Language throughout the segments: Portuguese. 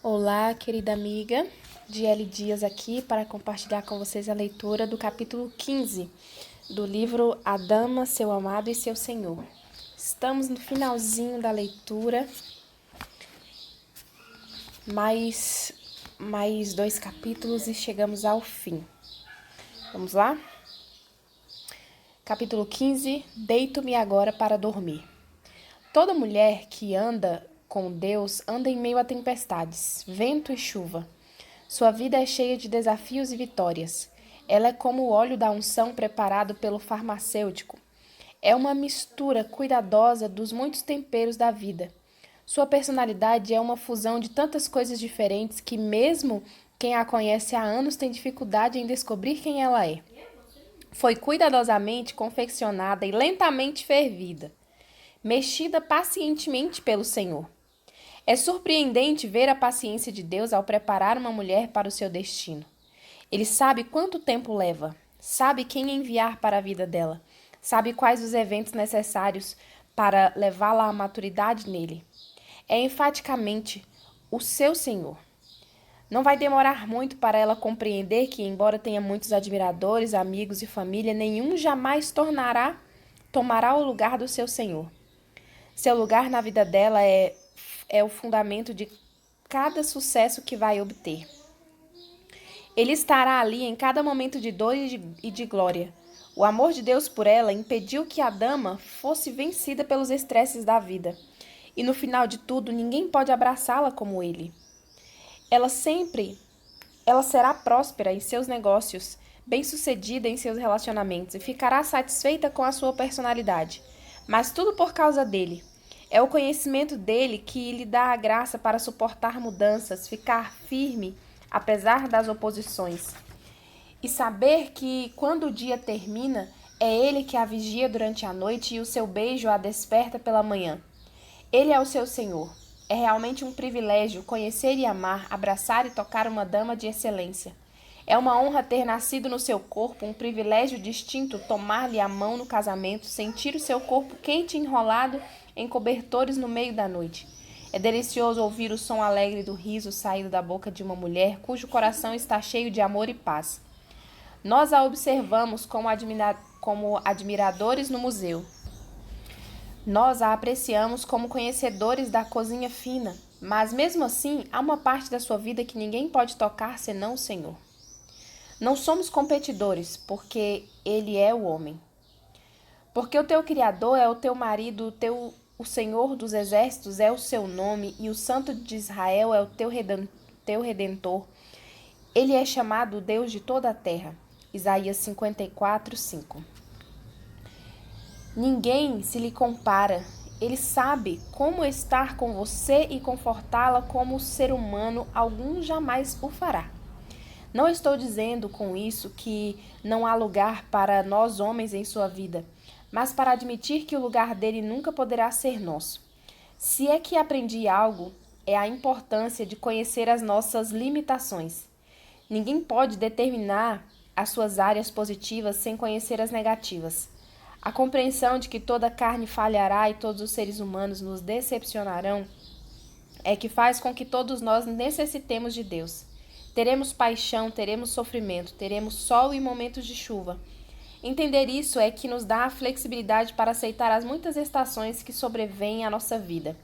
Olá, querida amiga, Diele Dias aqui para compartilhar com vocês a leitura do capítulo 15 do livro A Dama, Seu Amado e Seu Senhor. Estamos no finalzinho da leitura, mais 2 capítulos e chegamos ao fim. Vamos lá? Capítulo 15, Deito-me agora para dormir. Toda mulher que anda com Deus anda em meio a tempestades, vento e chuva. Sua vida é cheia de desafios e vitórias. Ela é como o óleo da unção preparado pelo farmacêutico. É uma mistura cuidadosa dos muitos temperos da vida. Sua personalidade é uma fusão de tantas coisas diferentes que mesmo quem a conhece há anos tem dificuldade em descobrir quem ela é. Foi cuidadosamente confeccionada e lentamente fervida, mexida pacientemente pelo Senhor. É surpreendente ver a paciência de Deus ao preparar uma mulher para o seu destino. Ele sabe quanto tempo leva, sabe quem enviar para a vida dela, sabe quais os eventos necessários para levá-la à maturidade nele. É enfaticamente o seu Senhor. Não vai demorar muito para ela compreender que, embora tenha muitos admiradores, amigos e família, nenhum jamais tomará o lugar do seu Senhor. Seu lugar na vida dela é o fundamento de cada sucesso que vai obter. Ele estará ali em cada momento de dor e de glória. O amor de Deus por ela impediu que a dama fosse vencida pelos estresses da vida. E no final de tudo, ninguém pode abraçá-la como ele. Ela será próspera em seus negócios, bem-sucedida em seus relacionamentos e ficará satisfeita com a sua personalidade. Mas tudo por causa dele. É o conhecimento dele que lhe dá a graça para suportar mudanças, ficar firme apesar das oposições. E saber que, quando o dia termina, é ele que a vigia durante a noite e o seu beijo a desperta pela manhã. Ele é o seu Senhor. É realmente um privilégio conhecer e amar, abraçar e tocar uma dama de excelência. É uma honra ter nascido no seu corpo, um privilégio distinto tomar-lhe a mão no casamento, sentir o seu corpo quente e enrolado em cobertores no meio da noite. É delicioso ouvir o som alegre do riso saído da boca de uma mulher cujo coração está cheio de amor e paz. Nós a observamos como admiradores no museu. Nós a apreciamos como conhecedores da cozinha fina, mas mesmo assim há uma parte da sua vida que ninguém pode tocar senão o Senhor. Não somos competidores, porque Ele é o homem. Porque o teu Criador é o teu marido, o Senhor dos exércitos é o seu nome, e o Santo de Israel é o teu Redentor. Ele é chamado o Deus de toda a terra. Isaías 54, 5. Ninguém se lhe compara. Ele sabe como estar com você e confortá-la como ser humano algum jamais o fará. Não estou dizendo com isso que não há lugar para nós homens em sua vida, mas para admitir que o lugar dele nunca poderá ser nosso. Se é que aprendi algo, é a importância de conhecer as nossas limitações. Ninguém pode determinar as suas áreas positivas sem conhecer as negativas. A compreensão de que toda carne falhará e todos os seres humanos nos decepcionarão é que faz com que todos nós necessitemos de Deus. Teremos paixão, teremos sofrimento, teremos sol e momentos de chuva. Entender isso é que nos dá a flexibilidade para aceitar as muitas estações que sobrevêm à nossa vida.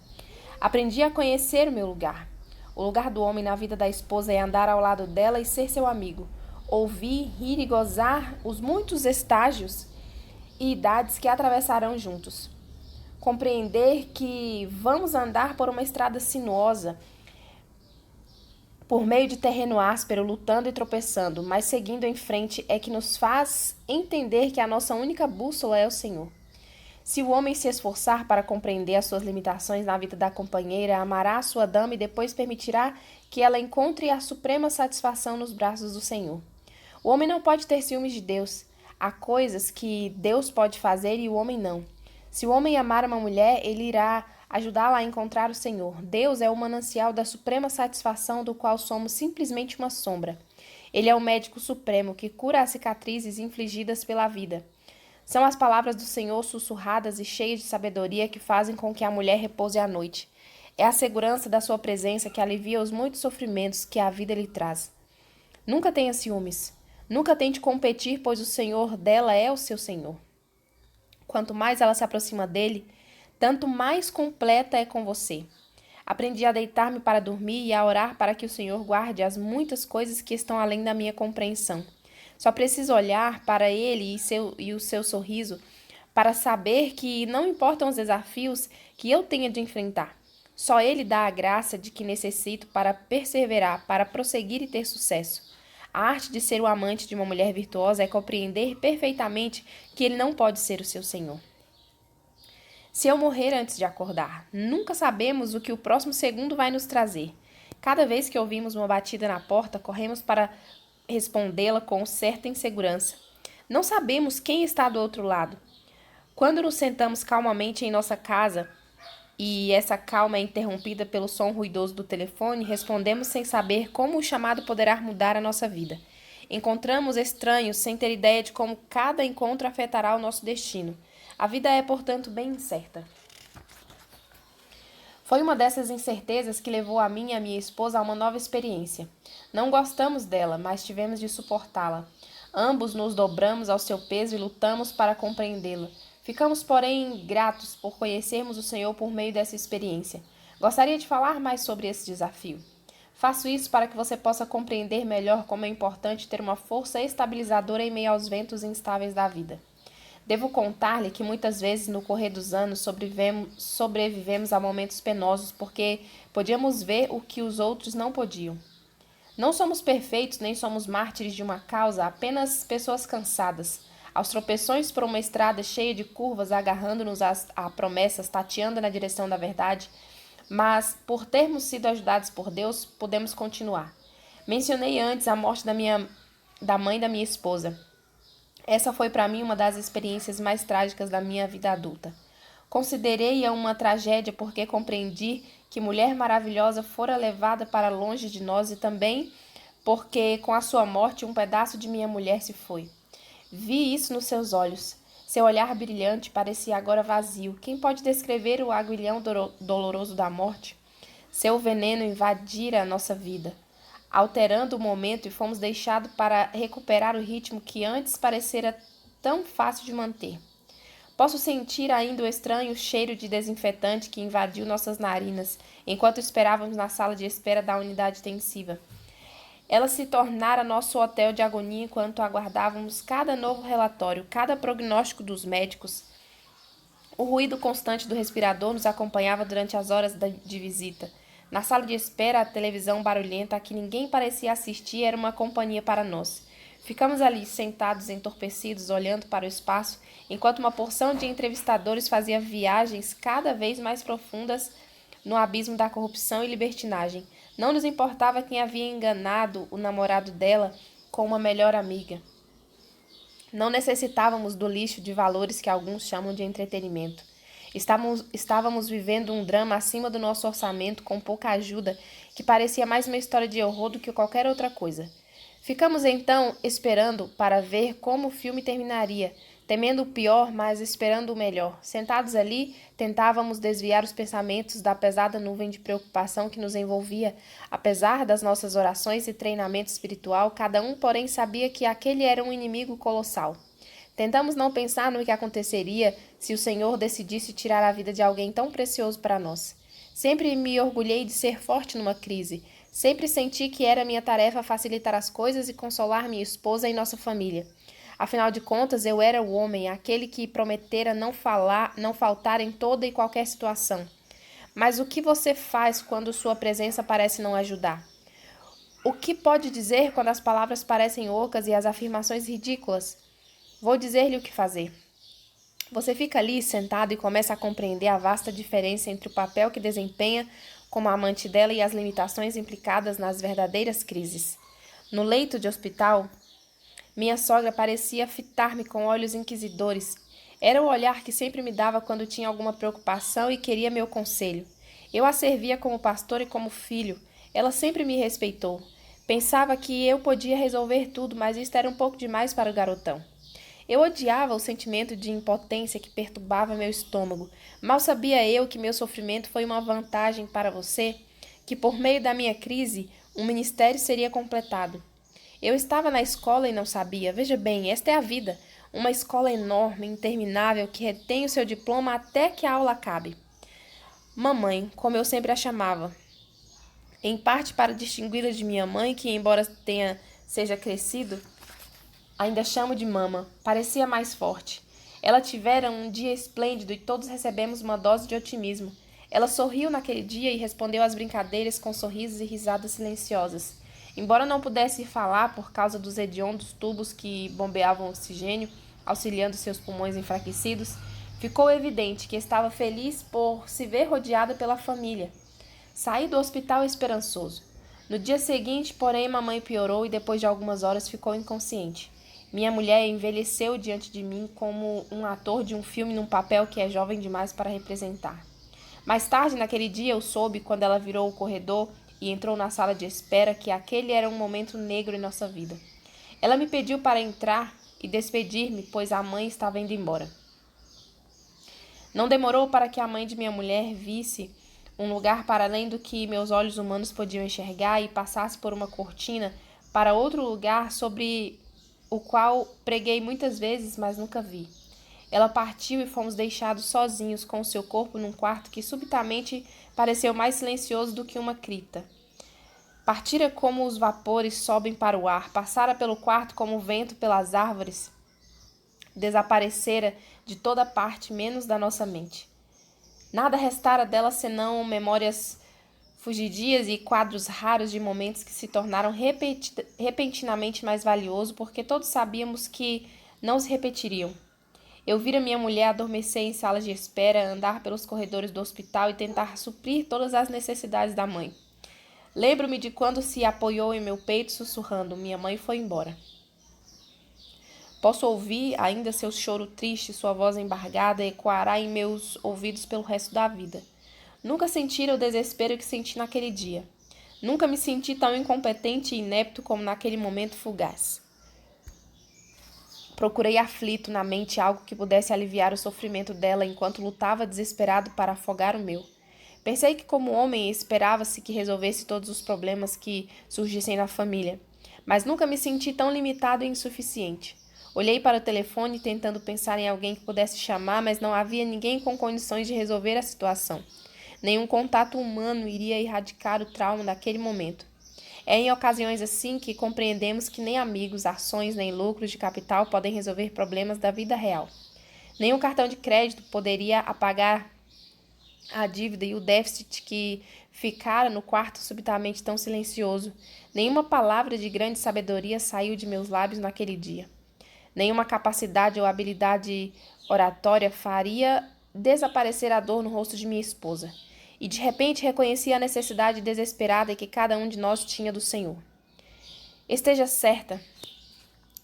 Aprendi a conhecer o meu lugar. O lugar do homem na vida da esposa é andar ao lado dela e ser seu amigo. Ouvir, rir e gozar os muitos estágios e idades que atravessarão juntos. Compreender que vamos andar por uma estrada sinuosa, por meio de terreno áspero, lutando e tropeçando, mas seguindo em frente é que nos faz entender que a nossa única bússola é o Senhor. Se o homem se esforçar para compreender as suas limitações na vida da companheira, amará a sua dama e depois permitirá que ela encontre a suprema satisfação nos braços do Senhor. O homem não pode ter ciúmes de Deus. Há coisas que Deus pode fazer e o homem não. Se o homem amar uma mulher, ele irá ajudá-la a encontrar o Senhor. Deus é o manancial da suprema satisfação do qual somos simplesmente uma sombra. Ele é o médico supremo que cura as cicatrizes infligidas pela vida. São as palavras do Senhor sussurradas e cheias de sabedoria que fazem com que a mulher repouse à noite. É a segurança da sua presença que alivia os muitos sofrimentos que a vida lhe traz. Nunca tenha ciúmes. Nunca tente competir, pois o Senhor dela é o seu Senhor. Quanto mais ela se aproxima dele, tanto mais completa é com você. Aprendi a deitar-me para dormir e a orar para que o Senhor guarde as muitas coisas que estão além da minha compreensão. Só preciso olhar para ele e o seu sorriso para saber que não importam os desafios que eu tenha de enfrentar. Só ele dá a graça de que necessito para perseverar, para prosseguir e ter sucesso. A arte de ser o amante de uma mulher virtuosa é compreender perfeitamente que ele não pode ser o seu Senhor. Se eu morrer antes de acordar, nunca sabemos o que o próximo segundo vai nos trazer. Cada vez que ouvimos uma batida na porta, corremos para respondê-la com certa insegurança. Não sabemos quem está do outro lado. Quando nos sentamos calmamente em nossa casa e essa calma é interrompida pelo som ruidoso do telefone, respondemos sem saber como o chamado poderá mudar a nossa vida. Encontramos estranhos sem ter ideia de como cada encontro afetará o nosso destino. A vida é, portanto, bem incerta. Foi uma dessas incertezas que levou a mim e a minha esposa a uma nova experiência. Não gostamos dela, mas tivemos de suportá-la. Ambos nos dobramos ao seu peso e lutamos para compreendê-la. Ficamos, porém, gratos por conhecermos o Senhor por meio dessa experiência. Gostaria de falar mais sobre esse desafio. Faço isso para que você possa compreender melhor como é importante ter uma força estabilizadora em meio aos ventos instáveis da vida. Devo contar-lhe que muitas vezes no correr dos anos sobrevivemos a momentos penosos porque podíamos ver o que os outros não podiam. Não somos perfeitos nem somos mártires de uma causa, apenas pessoas cansadas. Aos tropeções por uma estrada cheia de curvas, agarrando-nos a promessas, tateando na direção da verdade, mas por termos sido ajudados por Deus, podemos continuar. Mencionei antes a morte da mãe da minha esposa. Essa foi para mim uma das experiências mais trágicas da minha vida adulta. Considerei-a uma tragédia porque compreendi que mulher maravilhosa fora levada para longe de nós e também porque com a sua morte um pedaço de minha mulher se foi. Vi isso nos seus olhos. Seu olhar brilhante parecia agora vazio. Quem pode descrever o aguilhão doloroso da morte? Seu veneno invadira a nossa vida, alterando o momento, e fomos deixados para recuperar o ritmo que antes parecera tão fácil de manter. Posso sentir ainda o estranho cheiro de desinfetante que invadiu nossas narinas enquanto esperávamos na sala de espera da unidade intensiva. Ela se tornara nosso hotel de agonia enquanto aguardávamos cada novo relatório, cada prognóstico dos médicos. O ruído constante do respirador nos acompanhava durante as horas de visita. Na sala de espera, a televisão barulhenta a que ninguém parecia assistir era uma companhia para nós. Ficamos ali, sentados, entorpecidos, olhando para o espaço, enquanto uma porção de entrevistadores fazia viagens cada vez mais profundas no abismo da corrupção e libertinagem. Não nos importava quem havia enganado o namorado dela com uma melhor amiga. Não necessitávamos do lixo de valores que alguns chamam de entretenimento. Estávamos vivendo um drama acima do nosso orçamento, com pouca ajuda, que parecia mais uma história de horror do que qualquer outra coisa. Ficamos então esperando para ver como o filme terminaria, temendo o pior, mas esperando o melhor. Sentados ali, tentávamos desviar os pensamentos da pesada nuvem de preocupação que nos envolvia. Apesar das nossas orações e treinamento espiritual, cada um, porém, sabia que aquele era um inimigo colossal. Tentamos não pensar no que aconteceria se o Senhor decidisse tirar a vida de alguém tão precioso para nós. Sempre me orgulhei de ser forte numa crise. Sempre senti que era minha tarefa facilitar as coisas e consolar minha esposa e nossa família. Afinal de contas, eu era o homem, aquele que prometera não faltar em toda e qualquer situação. Mas o que você faz quando sua presença parece não ajudar? O que pode dizer quando as palavras parecem ocas e as afirmações ridículas? Vou dizer-lhe o que fazer. Você fica ali sentado e começa a compreender a vasta diferença entre o papel que desempenha como amante dela e as limitações implicadas nas verdadeiras crises. No leito de hospital, minha sogra parecia fitar-me com olhos inquisidores. Era o olhar que sempre me dava quando tinha alguma preocupação e queria meu conselho. Eu a servia como pastor e como filho. Ela sempre me respeitou. Pensava que eu podia resolver tudo, mas isto era um pouco demais para o garotão. Eu odiava o sentimento de impotência que perturbava meu estômago. Mal sabia eu que meu sofrimento foi uma vantagem para você, que por meio da minha crise, um ministério seria completado. Eu estava na escola e não sabia. Veja bem, esta é a vida. Uma escola enorme, interminável, que retém o seu diploma até que a aula acabe. Mamãe, como eu sempre a chamava, em parte para distingui-la de minha mãe, que embora seja crescido, ainda chamo de mama, parecia mais forte. Ela tivera um dia esplêndido e todos recebemos uma dose de otimismo. Ela sorriu naquele dia e respondeu às brincadeiras com sorrisos e risadas silenciosas. Embora não pudesse falar por causa dos hediondos tubos que bombeavam oxigênio, auxiliando seus pulmões enfraquecidos, ficou evidente que estava feliz por se ver rodeada pela família. Saí do hospital esperançoso. No dia seguinte, porém, mamãe piorou e depois de algumas horas ficou inconsciente. Minha mulher envelheceu diante de mim como um ator de um filme num papel que é jovem demais para representar. Mais tarde, naquele dia, eu soube, quando ela virou o corredor e entrou na sala de espera, que aquele era um momento negro em nossa vida. Ela me pediu para entrar e despedir-me, pois a mãe estava indo embora. Não demorou para que a mãe de minha mulher visse um lugar para além do que meus olhos humanos podiam enxergar e passasse por uma cortina para outro lugar sobre o qual preguei muitas vezes, mas nunca vi. Ela partiu e fomos deixados sozinhos com o seu corpo num quarto que subitamente pareceu mais silencioso do que uma cripta. Partira como os vapores sobem para o ar, passara pelo quarto como o vento pelas árvores, desaparecera de toda parte, menos da nossa mente. Nada restara dela senão memórias fugidias e quadros raros de momentos que se tornaram repentinamente mais valiosos, porque todos sabíamos que não se repetiriam. Eu vira minha mulher adormecer em salas de espera, andar pelos corredores do hospital e tentar suprir todas as necessidades da mãe. Lembro-me de quando se apoiou em meu peito, sussurrando: minha mãe foi embora. Posso ouvir ainda seu choro triste, sua voz embargada ecoará em meus ouvidos pelo resto da vida. Nunca sentira o desespero que senti naquele dia. Nunca me senti tão incompetente e inepto como naquele momento fugaz. Procurei aflito na mente algo que pudesse aliviar o sofrimento dela enquanto lutava desesperado para afogar o meu. Pensei que como homem esperava-se que resolvesse todos os problemas que surgissem na família, mas nunca me senti tão limitado e insuficiente. Olhei para o telefone tentando pensar em alguém que pudesse chamar, mas não havia ninguém com condições de resolver a situação. Nenhum contato humano iria erradicar o trauma daquele momento. É em ocasiões assim que compreendemos que nem amigos, ações, nem lucros de capital podem resolver problemas da vida real. Nenhum cartão de crédito poderia apagar a dívida e o déficit que ficara no quarto subitamente tão silencioso. Nenhuma palavra de grande sabedoria saiu de meus lábios naquele dia. Nenhuma capacidade ou habilidade oratória faria desaparecer a dor no rosto de minha esposa. E de repente reconheci a necessidade desesperada que cada um de nós tinha do Senhor. Esteja certa,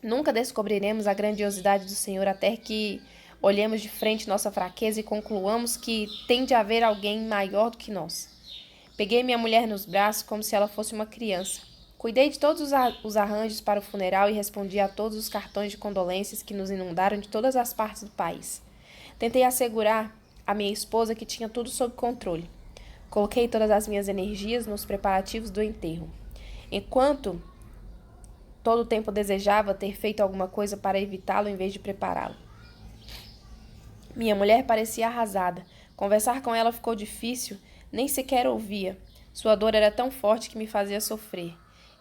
nunca descobriremos a grandiosidade do Senhor até que olhemos de frente nossa fraqueza e concluamos que tem de haver alguém maior do que nós. Peguei minha mulher nos braços como se ela fosse uma criança. Cuidei de todos os arranjos para o funeral e respondi a todos os cartões de condolências que nos inundaram de todas as partes do país. Tentei assegurar a minha esposa que tinha tudo sob controle. Coloquei todas as minhas energias nos preparativos do enterro. Enquanto todo o tempo desejava ter feito alguma coisa para evitá-lo em vez de prepará-lo. Minha mulher parecia arrasada. Conversar com ela ficou difícil, nem sequer ouvia. Sua dor era tão forte que me fazia sofrer.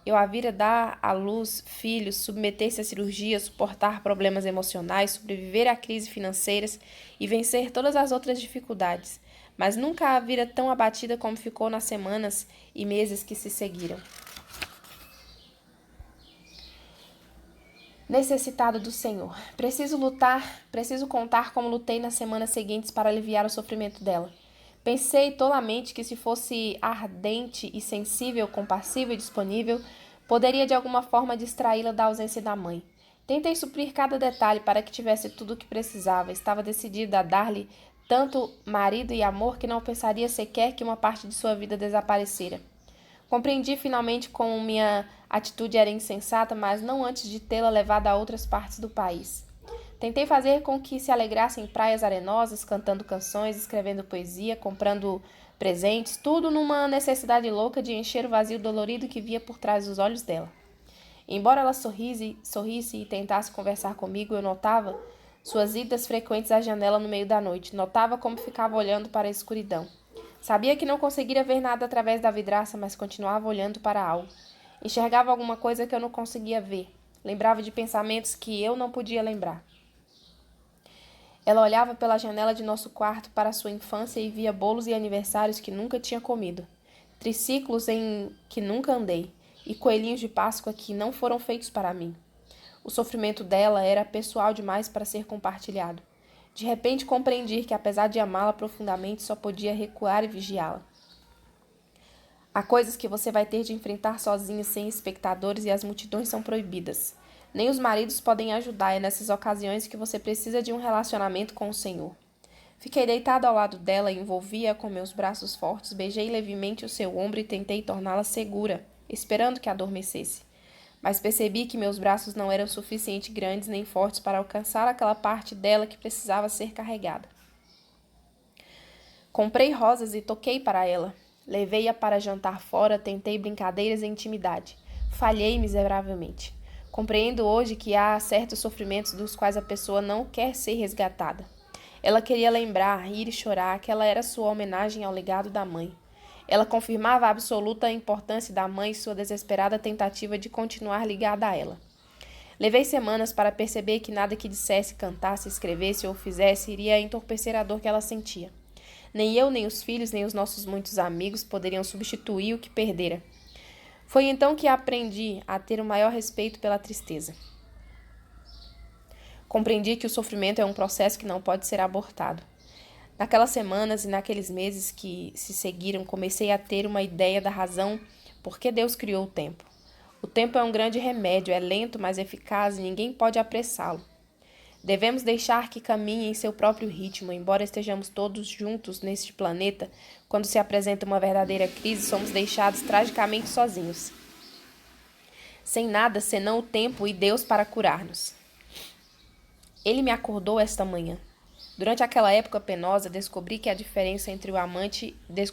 Eu a vira dar à luz filhos, submeter-se à cirurgia, suportar problemas emocionais, sobreviver a crises financeiras e vencer todas as outras dificuldades. Mas nunca a vira tão abatida como ficou nas semanas e meses que se seguiram. Necessitada do Senhor. Preciso contar como lutei nas semanas seguintes para aliviar o sofrimento dela. Pensei tolamente que se fosse ardente e sensível, compassiva e disponível, poderia de alguma forma distraí-la da ausência da mãe. Tentei suprir cada detalhe para que tivesse tudo o que precisava. Estava decidida a dar-lhe tanto marido e amor que não pensaria sequer que uma parte de sua vida desaparecera. Compreendi finalmente como minha atitude era insensata, mas não antes de tê-la levada a outras partes do país. Tentei fazer com que se alegrasse em praias arenosas, cantando canções, escrevendo poesia, comprando presentes, tudo numa necessidade louca de encher o vazio dolorido que via por trás dos olhos dela. Embora ela sorrisse e tentasse conversar comigo, eu notava suas idas frequentes à janela no meio da noite. Notava como ficava olhando para a escuridão. Sabia que não conseguiria ver nada através da vidraça, mas continuava olhando para algo. Enxergava alguma coisa que eu não conseguia ver. Lembrava de pensamentos que eu não podia lembrar. Ela olhava pela janela de nosso quarto para sua infância e via bolos e aniversários que nunca tinha comido, triciclos em que nunca andei e coelhinhos de Páscoa que não foram feitos para mim. O sofrimento dela era pessoal demais para ser compartilhado. De repente compreendi que, apesar de amá-la profundamente, só podia recuar e vigiá-la. Há coisas que você vai ter de enfrentar sozinho, sem espectadores, e as multidões são proibidas. Nem os maridos podem ajudar, é nessas ocasiões que você precisa de um relacionamento com o Senhor. Fiquei deitado ao lado dela e envolvi-a com meus braços fortes, beijei levemente o seu ombro e tentei torná-la segura, esperando que adormecesse. Mas percebi que meus braços não eram suficientemente grandes nem fortes para alcançar aquela parte dela que precisava ser carregada. Comprei rosas e toquei para ela. Levei-a para jantar fora, tentei brincadeiras e intimidade. Falhei miseravelmente. Compreendo hoje que há certos sofrimentos dos quais a pessoa não quer ser resgatada. Ela queria lembrar, rir e chorar, aquela era sua homenagem ao legado da mãe. Ela confirmava a absoluta importância da mãe e sua desesperada tentativa de continuar ligada a ela. Levei semanas para perceber que nada que dissesse, cantasse, escrevesse ou fizesse iria entorpecer a dor que ela sentia. Nem eu, nem os filhos, nem os nossos muitos amigos poderiam substituir o que perdera. Foi então que aprendi a ter o maior respeito pela tristeza. Compreendi que o sofrimento é um processo que não pode ser abortado. Naquelas semanas e naqueles meses que se seguiram, comecei a ter uma ideia da razão por que Deus criou o tempo. O tempo é um grande remédio, é lento, mas eficaz e ninguém pode apressá-lo. Devemos deixar que caminhe em seu próprio ritmo, embora estejamos todos juntos neste planeta. Quando se apresenta uma verdadeira crise, somos deixados tragicamente sozinhos, sem nada senão o tempo e Deus para curar-nos. Ele me acordou esta manhã. Durante aquela época penosa, descobri a diferença entre o amante e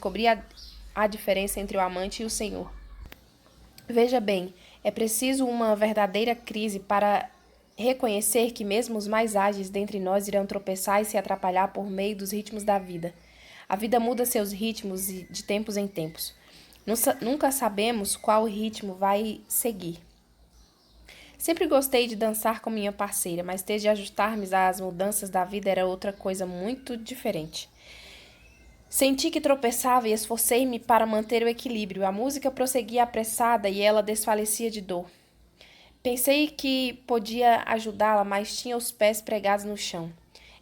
o Senhor. Veja bem, é preciso uma verdadeira crise para reconhecer que mesmo os mais ágeis dentre nós irão tropeçar e se atrapalhar por meio dos ritmos da vida. A vida muda seus ritmos de tempos em tempos. Nunca sabemos qual ritmo vai seguir. Sempre gostei de dançar com minha parceira, mas ter de ajustar-me às mudanças da vida era outra coisa muito diferente. Senti que tropeçava e esforcei-me para manter o equilíbrio. A música prosseguia apressada e ela desfalecia de dor. Pensei que podia ajudá-la, mas tinha os pés pregados no chão.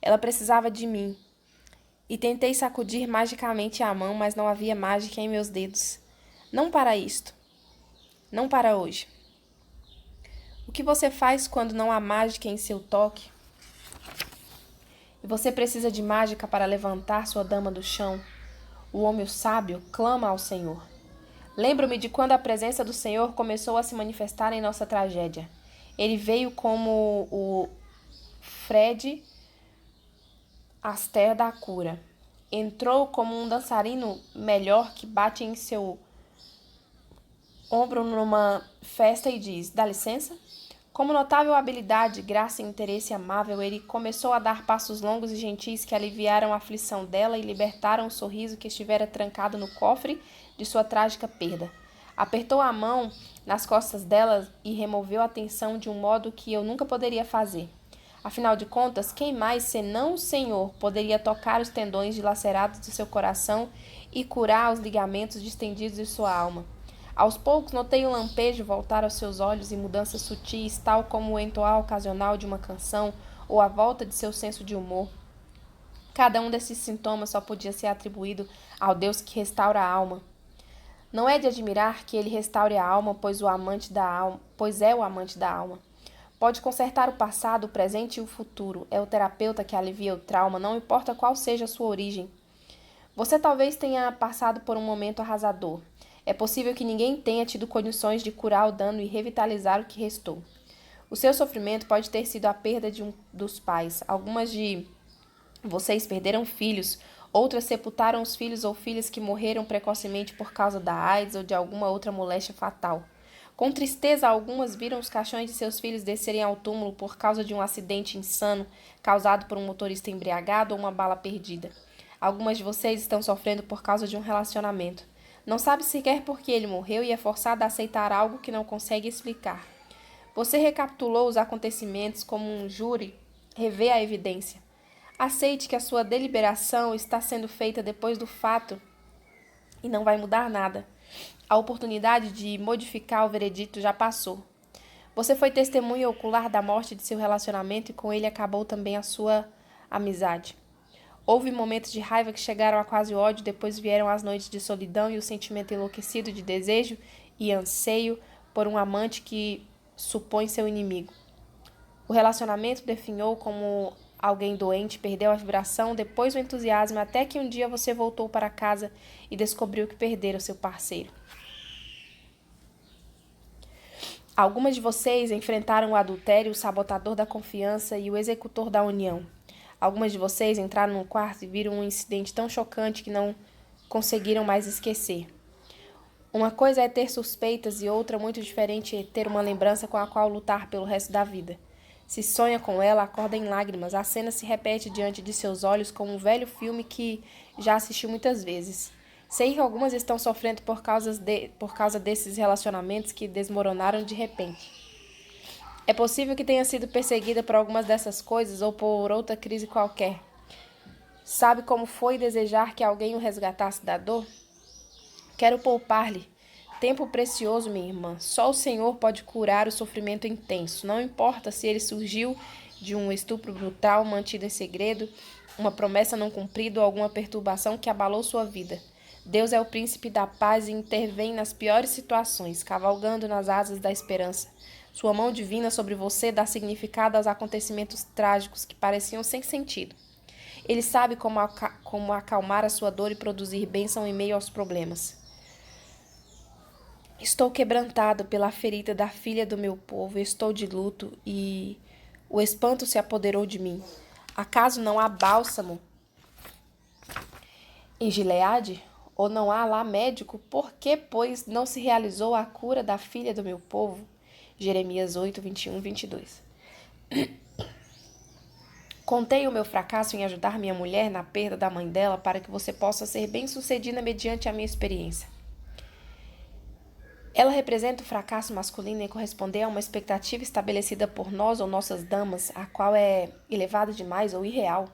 Ela precisava de mim. E tentei sacudir magicamente a mão, mas não havia mágica em meus dedos. Não para isto. Não para hoje. O que você faz quando não há mágica em seu toque? E você precisa de mágica para levantar sua dama do chão? O homem sábio clama ao Senhor. Lembro-me de quando a presença do Senhor começou a se manifestar em nossa tragédia. Ele veio como o Fred Astaire da cura. Entrou como um dançarino melhor que bate em seu ombro numa festa e diz: dá licença? Com notável habilidade, graça e interesse amável, ele começou a dar passos longos e gentis que aliviaram a aflição dela e libertaram o sorriso que estivera trancado no cofre de sua trágica perda. Apertou a mão nas costas dela e removeu a tensão de um modo que eu nunca poderia fazer. Afinal de contas, quem mais, senão o Senhor, poderia tocar os tendões dilacerados de seu coração e curar os ligamentos distendidos de sua alma? Aos poucos, notei um lampejo voltar aos seus olhos e mudanças sutis, tal como o entoar ocasional de uma canção ou a volta de seu senso de humor. Cada um desses sintomas só podia ser atribuído ao Deus que restaura a alma. Não é de admirar que ele restaure a alma, pois é o amante da alma. Pode consertar o passado, o presente e o futuro. É o terapeuta que alivia o trauma, não importa qual seja a sua origem. Você talvez tenha passado por um momento arrasador. É possível que ninguém tenha tido condições de curar o dano e revitalizar o que restou. O seu sofrimento pode ter sido a perda de um dos pais. Algumas de vocês perderam filhos, outras sepultaram os filhos ou filhas que morreram precocemente por causa da AIDS ou de alguma outra moléstia fatal. Com tristeza, algumas viram os caixões de seus filhos descerem ao túmulo por causa de um acidente insano causado por um motorista embriagado ou uma bala perdida. Algumas de vocês estão sofrendo por causa de um relacionamento. Não sabe sequer por que ele morreu e é forçada a aceitar algo que não consegue explicar. Você recapitulou os acontecimentos como um júri revê a evidência. Aceite que a sua deliberação está sendo feita depois do fato e não vai mudar nada. A oportunidade de modificar o veredito já passou. Você foi testemunha ocular da morte de seu relacionamento e com ele acabou também a sua amizade. Houve momentos de raiva que chegaram a quase ódio, depois vieram as noites de solidão e o sentimento enlouquecido de desejo e anseio por um amante que supõe seu inimigo. O relacionamento definhou como alguém doente, perdeu a vibração, depois o entusiasmo, até que um dia você voltou para casa e descobriu que perdera o seu parceiro. Algumas de vocês enfrentaram o adultério, o sabotador da confiança e o executor da união. Algumas de vocês entraram no quarto e viram um incidente tão chocante que não conseguiram mais esquecer. Uma coisa é ter suspeitas e outra, muito diferente, é ter uma lembrança com a qual lutar pelo resto da vida. Se sonha com ela, acorda em lágrimas. A cena se repete diante de seus olhos como um velho filme que já assistiu muitas vezes. Sei que algumas estão sofrendo por causa desses relacionamentos que desmoronaram de repente. É possível que tenha sido perseguida por algumas dessas coisas ou por outra crise qualquer. Sabe como foi desejar que alguém o resgatasse da dor? Quero poupar-lhe tempo precioso, minha irmã. Só o Senhor pode curar o sofrimento intenso. Não importa se ele surgiu de um estupro brutal mantido em segredo, uma promessa não cumprida ou alguma perturbação que abalou sua vida. Deus é o príncipe da paz e intervém nas piores situações, cavalgando nas asas da esperança. Sua mão divina sobre você dá significado aos acontecimentos trágicos que pareciam sem sentido. Ele sabe como acalmar a sua dor e produzir bênção em meio aos problemas. Estou quebrantado pela ferida da filha do meu povo, estou de luto e o espanto se apoderou de mim. Acaso não há bálsamo em Gileade? Ou não há lá médico? Por que, pois, não se realizou a cura da filha do meu povo? Jeremias 8, 21, 22. Contei o meu fracasso em ajudar minha mulher na perda da mãe dela para que você possa ser bem-sucedida mediante a minha experiência. Ela representa o fracasso masculino em corresponder a uma expectativa estabelecida por nós ou nossas damas, a qual é elevada demais ou irreal.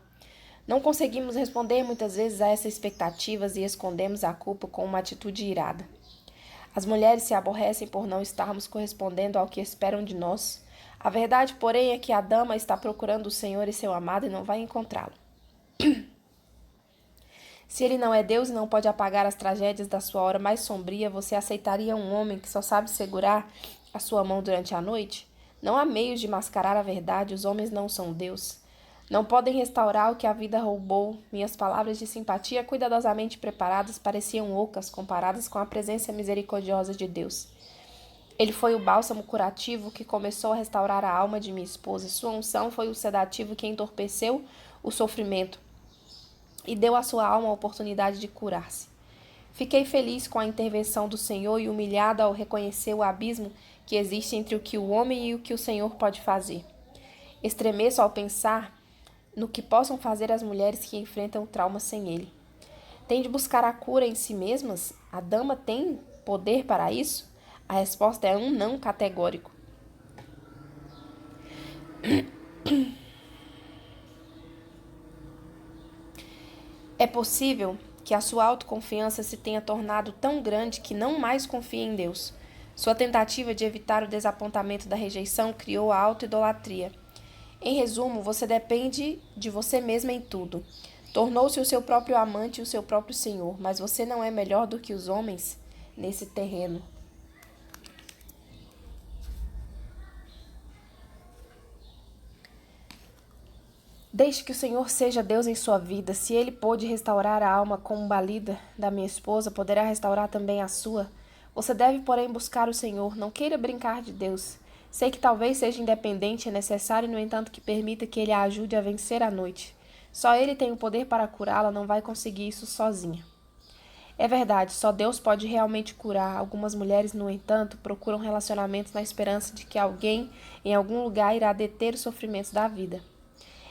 Não conseguimos responder muitas vezes a essas expectativas e escondemos a culpa com uma atitude irada. As mulheres se aborrecem por não estarmos correspondendo ao que esperam de nós. A verdade, porém, é que a dama está procurando o Senhor e seu amado e não vai encontrá-lo. Se ele não é Deus e não pode apagar as tragédias da sua hora mais sombria, você aceitaria um homem que só sabe segurar a sua mão durante a noite? Não há meios de mascarar a verdade, os homens não são Deus. Não podem restaurar o que a vida roubou. Minhas palavras de simpatia, cuidadosamente preparadas, pareciam ocas comparadas com a presença misericordiosa de Deus. Ele foi o bálsamo curativo que começou a restaurar a alma de minha esposa. Sua unção foi o sedativo que entorpeceu o sofrimento e deu à sua alma a oportunidade de curar-se. Fiquei feliz com a intervenção do Senhor e humilhada ao reconhecer o abismo que existe entre o que o homem e o que o Senhor pode fazer. Estremeço ao pensar no que possam fazer as mulheres que enfrentam o trauma sem ele. Tem de buscar a cura em si mesmas? A dama tem poder para isso? A resposta é um não categórico. É possível que a sua autoconfiança se tenha tornado tão grande que não mais confie em Deus. Sua tentativa de evitar o desapontamento da rejeição criou a autoidolatria. Em resumo, você depende de você mesma em tudo. Tornou-se o seu próprio amante e o seu próprio senhor, mas você não é melhor do que os homens nesse terreno. Deixe que o Senhor seja Deus em sua vida. Se Ele pôde restaurar a alma combalida da minha esposa, poderá restaurar também a sua. Você deve, porém, buscar o Senhor. Não queira brincar de Deus. Sei que talvez seja independente, é necessário, no entanto, que permita que ele a ajude a vencer a noite. Só ele tem o poder para curá-la, não vai conseguir isso sozinha. É verdade, só Deus pode realmente curar. Algumas mulheres, no entanto, procuram relacionamentos na esperança de que alguém, em algum lugar, irá deter os sofrimentos da vida.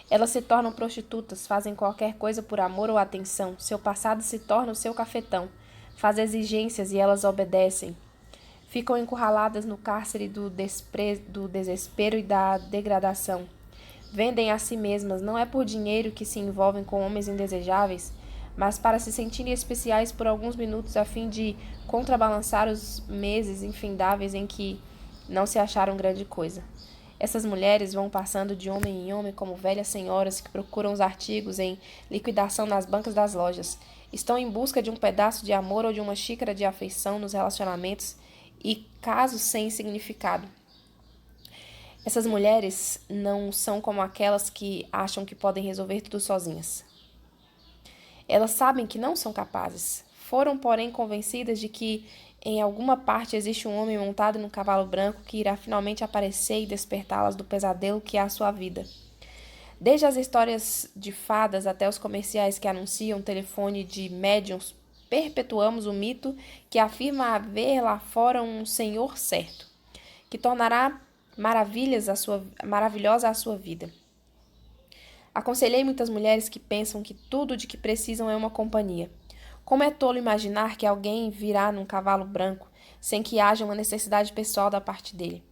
Elas se tornam prostitutas, fazem qualquer coisa por amor ou atenção. Seu passado se torna o seu cafetão. Faz exigências e elas obedecem. Ficam encurraladas no cárcere do desespero e da degradação. Vendem a si mesmas, não é por dinheiro que se envolvem com homens indesejáveis, mas para se sentirem especiais por alguns minutos a fim de contrabalançar os meses infindáveis em que não se acharam grande coisa. Essas mulheres vão passando de homem em homem como velhas senhoras que procuram os artigos em liquidação nas bancas das lojas. Estão em busca de um pedaço de amor ou de uma xícara de afeição nos relacionamentos e casos sem significado. Essas mulheres não são como aquelas que acham que podem resolver tudo sozinhas. Elas sabem que não são capazes. Foram, porém, convencidas de que em alguma parte existe um homem montado num cavalo branco que irá finalmente aparecer e despertá-las do pesadelo que é a sua vida. Desde as histórias de fadas até os comerciais que anunciam telefone de médiums, perpetuamos o mito que afirma haver lá fora um senhor certo, que tornará maravilhosa a sua vida. Aconselhei muitas mulheres que pensam que tudo de que precisam é uma companhia. Como é tolo imaginar que alguém virá num cavalo branco sem que haja uma necessidade pessoal da parte dele.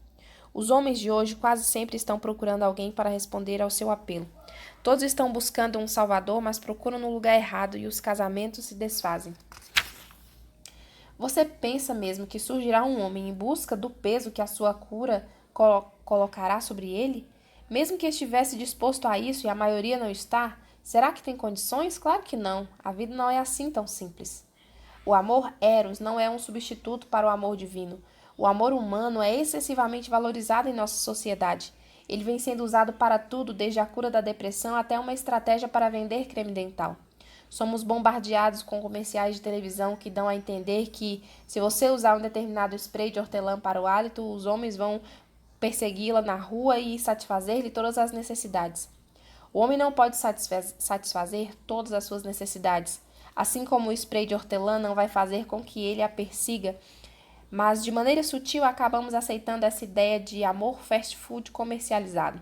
Os homens de hoje quase sempre estão procurando alguém para responder ao seu apelo. Todos estão buscando um salvador, mas procuram no lugar errado e os casamentos se desfazem. Você pensa mesmo que surgirá um homem em busca do peso que a sua cura colocará sobre ele? Mesmo que estivesse disposto a isso e a maioria não está, será que tem condições? Claro que não. A vida não é assim tão simples. O amor eros não é um substituto para o amor divino. O amor humano é excessivamente valorizado em nossa sociedade. Ele vem sendo usado para tudo, desde a cura da depressão até uma estratégia para vender creme dental. Somos bombardeados com comerciais de televisão que dão a entender que, se você usar um determinado spray de hortelã para o hálito, os homens vão persegui-la na rua e satisfazer-lhe todas as necessidades. O homem não pode satisfazer todas as suas necessidades, assim como o spray de hortelã não vai fazer com que ele a persiga, mas de maneira sutil acabamos aceitando essa ideia de amor fast food comercializado.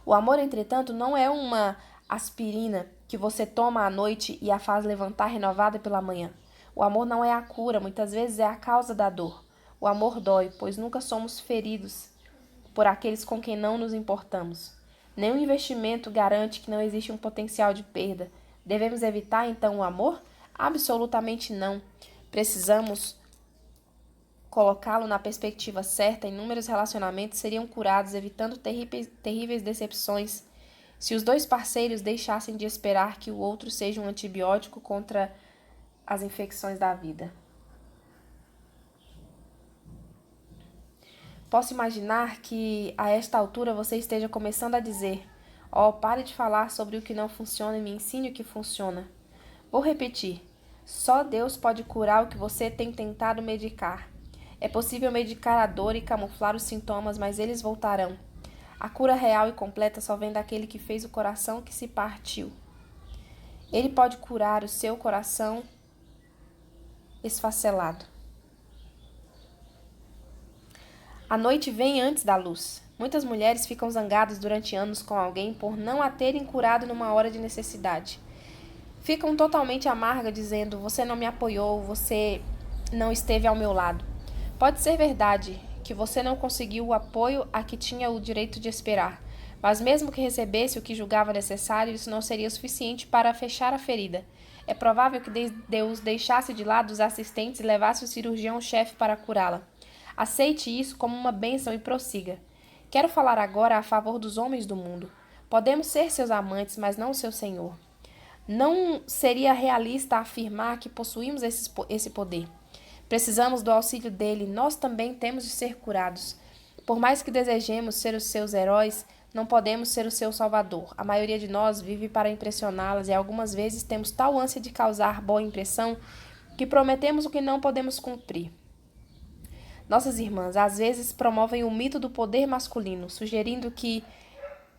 O amor, entretanto, não é uma aspirina que você toma à noite e a faz levantar renovada pela manhã. O amor não é a cura, muitas vezes é a causa da dor. O amor dói, pois nunca somos feridos por aqueles com quem não nos importamos. Nenhum investimento garante que não existe um potencial de perda. Devemos evitar, então, o amor? Absolutamente não. Precisamos colocá-lo na perspectiva certa. Inúmeros relacionamentos seriam curados, evitando terríveis decepções, se os dois parceiros deixassem de esperar que o outro seja um antibiótico contra as infecções da vida. Posso imaginar que, a esta altura, você esteja começando a dizer: "Oh, pare de falar sobre o que não funciona e me ensine o que funciona." Vou repetir. Só Deus pode curar o que você tem tentado medicar. É possível medicar a dor e camuflar os sintomas, mas eles voltarão. A cura real e completa só vem daquele que fez o coração que se partiu. Ele pode curar o seu coração esfacelado. A noite vem antes da luz. Muitas mulheres ficam zangadas durante anos com alguém por não a terem curado numa hora de necessidade. Ficam totalmente amargas dizendo: "Você não me apoiou, você não esteve ao meu lado." Pode ser verdade que você não conseguiu o apoio a que tinha o direito de esperar, mas mesmo que recebesse o que julgava necessário, isso não seria suficiente para fechar a ferida. É provável que Deus deixasse de lado os assistentes e levasse o cirurgião-chefe para curá-la. Aceite isso como uma bênção e prossiga. Quero falar agora a favor dos homens do mundo. Podemos ser seus amantes, mas não seu senhor. Não seria realista afirmar que possuímos esse poder. Precisamos do auxílio dele, nós também temos de ser curados. Por mais que desejemos ser os seus heróis, não podemos ser o seu salvador. A maioria de nós vive para impressioná-las e algumas vezes temos tal ânsia de causar boa impressão que prometemos o que não podemos cumprir. Nossas irmãs às vezes promovem o mito do poder masculino, sugerindo que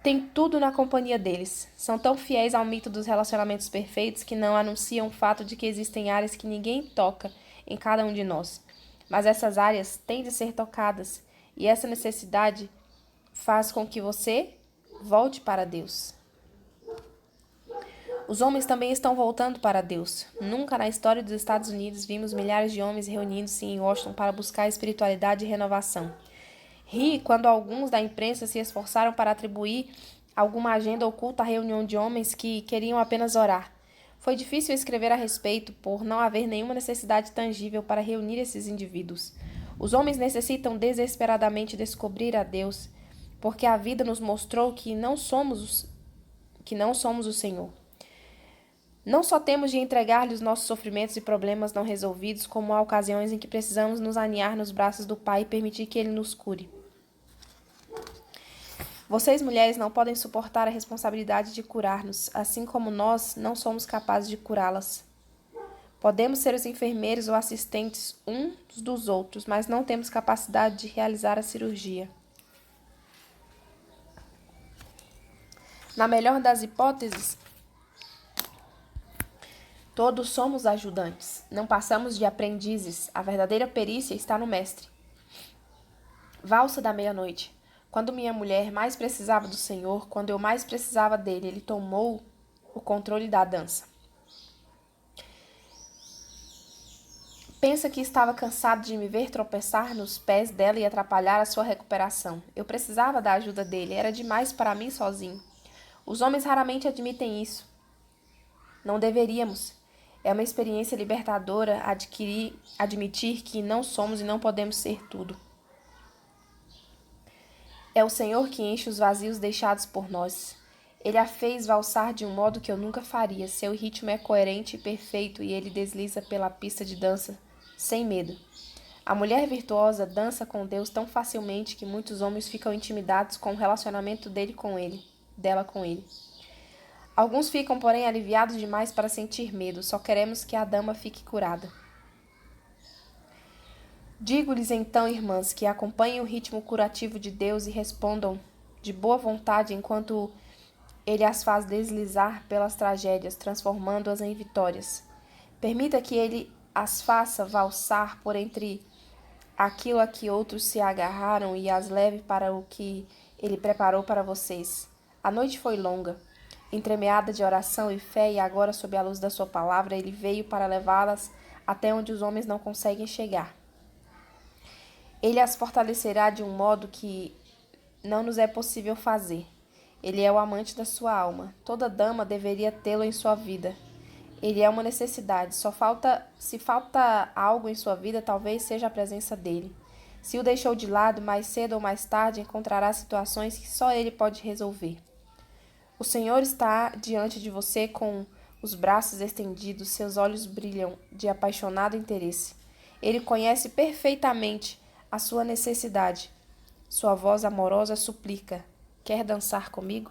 tem tudo na companhia deles. São tão fiéis ao mito dos relacionamentos perfeitos que não anunciam o fato de que existem áreas que ninguém toca em cada um de nós. Mas essas áreas têm de ser tocadas, e essa necessidade faz com que você volte para Deus. Os homens também estão voltando para Deus. Nunca na história dos Estados Unidos vimos milhares de homens reunindo-se em Washington para buscar espiritualidade e renovação. Ri quando alguns da imprensa se esforçaram para atribuir alguma agenda oculta à reunião de homens que queriam apenas orar. Foi difícil escrever a respeito, por não haver nenhuma necessidade tangível para reunir esses indivíduos. Os homens necessitam desesperadamente descobrir a Deus, porque a vida nos mostrou que não somos o Senhor. Não só temos de entregar-lhe os nossos sofrimentos e problemas não resolvidos, como há ocasiões em que precisamos nos aninhar nos braços do Pai e permitir que Ele nos cure. Vocês, mulheres, não podem suportar a responsabilidade de curar-nos, assim como nós não somos capazes de curá-las. Podemos ser os enfermeiros ou assistentes uns dos outros, mas não temos capacidade de realizar a cirurgia. Na melhor das hipóteses, todos somos ajudantes, não passamos de aprendizes. A verdadeira perícia está no mestre. Valsa da meia-noite. Quando minha mulher mais precisava do Senhor, quando eu mais precisava dele, ele tomou o controle da dança. Pensa que estava cansado de me ver tropeçar nos pés dela e atrapalhar a sua recuperação. Eu precisava da ajuda dele, era demais para mim sozinho. Os homens raramente admitem isso. Não deveríamos. É uma experiência libertadora admitir que não somos e não podemos ser tudo. É o Senhor que enche os vazios deixados por nós. Ele a fez valsar de um modo que eu nunca faria. Seu ritmo é coerente e perfeito e ele desliza pela pista de dança sem medo. A mulher virtuosa dança com Deus tão facilmente que muitos homens ficam intimidados com o relacionamento dela com ele. Alguns ficam, porém, aliviados demais para sentir medo. Só queremos que a dama fique curada. Digo-lhes então, irmãs, que acompanhem o ritmo curativo de Deus e respondam de boa vontade enquanto ele as faz deslizar pelas tragédias, transformando-as em vitórias. Permita que ele as faça valsar por entre aquilo a que outros se agarraram e as leve para o que ele preparou para vocês. A noite foi longa, entremeada de oração e fé, e agora, sob a luz da sua palavra, ele veio para levá-las até onde os homens não conseguem chegar. Ele as fortalecerá de um modo que não nos é possível fazer. Ele é o amante da sua alma. Toda dama deveria tê-lo em sua vida. Ele é uma necessidade. Se falta algo em sua vida, talvez seja a presença dele. Se o deixou de lado, mais cedo ou mais tarde, encontrará situações que só ele pode resolver. O Senhor está diante de você com os braços estendidos, seus olhos brilham de apaixonado interesse. Ele conhece perfeitamente a sua necessidade. Sua voz amorosa suplica: quer dançar comigo?